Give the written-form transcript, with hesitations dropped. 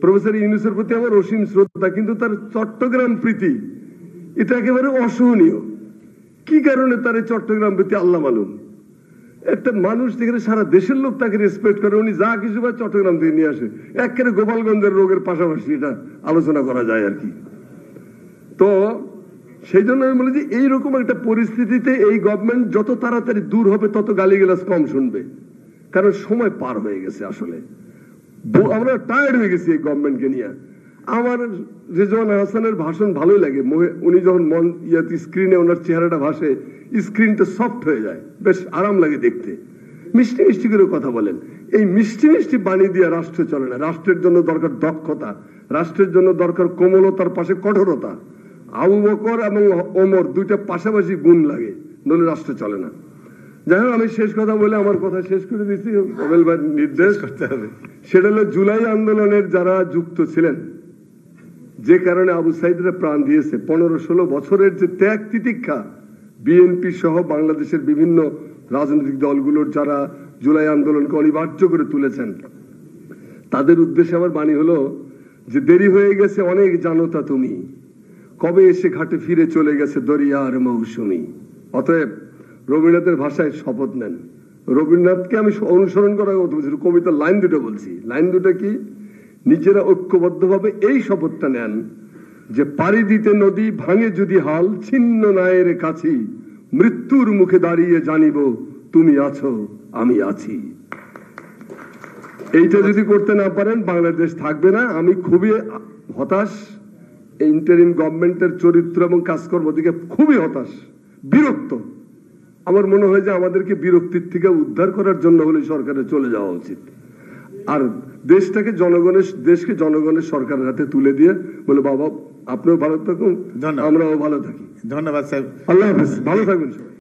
Professor ইউনূসের প্রতি আমার অসীম শ্রদ্ধা, কিন্তু তার চট্টগ্রাম প্রীতি এটা একেবারে অসহনীয়। কি কারণে তার এই চট্টগ্রাম প্রীতি আল্লাহ মালুম। একটা মানুষ যেখানে সারা দেশের লোক তাকে রেসপেক্ট করে, উনি যা কিছু বা চট্টগ্রাম থেকে নিয়ে আসে, একেবারে গোপালগঞ্জের রোগের পাশাপাশি এটা আলোচনা করা যায় আর কি। তো সেই জন্য আমি বলি যে এইরকম একটা পরিস্থিতিতে এই গভর্নমেন্ট যত তাড়াতাড়ি দূর হবে তত গালিগালাজ কম শুনবে, কারণ সময় পার হয়ে গেছে। আসলে আমরা টায়ার্ড হয়ে গেছি এই গভর্নমেন্টকে নিয়ে। আমার রেজওয়ান হাসানের ভাষণ ভালোই লাগে, উনি যখন স্ক্রিনে ওনার চেহারাটা ভাসে, স্ক্রিনটা সফট হয়ে যায়, বেশ আরাম লাগে দেখতে। মিষ্টি মিষ্টি করে কথা বলেন। এই মিষ্টি মিষ্টি বাণী দিয়ে রাষ্ট্র চলে না। রাষ্ট্রের জন্য দরকার দক্ষতা, রাষ্ট্রের জন্য দরকার কোমলতার পাশে কঠোরতা। আবু বকর এবং ওমর দুইটা পাশাপাশি গুণ লাগে, নইলে রাষ্ট্র চলে না। যাই হোক, আমি শেষ কথা বলে আমার কথা শেষ করে দিচ্ছি। কবেল ভাই নির্দেশ করতে হবে, সেটা হলো জুলাই আন্দোলনের যারা যুক্ত ছিলেন, যে কারণে আবু সাইদরা প্রাণ দিয়েছে, 15-16 বছরের যে ত্যাগ তিতিক্ষা, বিএনপি সহ বাংলাদেশের বিভিন্ন রাজনৈতিক দলগুলোর যারা জুলাই আন্দোলনকে অনিবার্য করে তুলেছেন, তাদের উদ্দেশ্যে আমার বাণী হলো যে দেরি হয়ে গেছে অনেক জানোতা তুমি, কবে এসে ঘাটে ফিরে চলে গেছে দরিয়ার মৌসুমি। অতএব রবীন্দ্রনাথের ভাষায় শপথ নেন। রবীন্দ্রনাথকে আমি অনুসরণ করার কথা বলছি, কবিতার লাইন দুটো বলছি। লাইন দুটো কি? নিজেরা ঐক্যবদ্ধভাবে এই শপথটা নেন যে পাড়ি দিতে নদী ভাঙে যদি হাল, ছিন্ন নায়ের কাছি মৃত্যুর মুখে দাঁড়িয়ে জানিব তুমি আছো আমি আছি। এইটা যদি করতে না পারেন বাংলাদেশ থাকবে না। আমি খুবই হতাশ, ইন্টারিম গভর্নমেন্টের চরিত্র এবং কাজকর্ম দিকে খুবই হতাশ, বিরক্ত। আমার মনে হয় যে আমাদেরকে বিরক্তির থেকে উদ্ধার করার জন্য হলে সরকারে চলে যাওয়া উচিত, আর দেশকে জনগণের সরকারের হাতে তুলে দিয়ে বলে বাবা আপনিও ভালো থাকুন, আমরাও ভালো থাকি। ধন্যবাদ সাহেব। আল্লাহ হাফেজ, ভালো থাকবেন সবাই।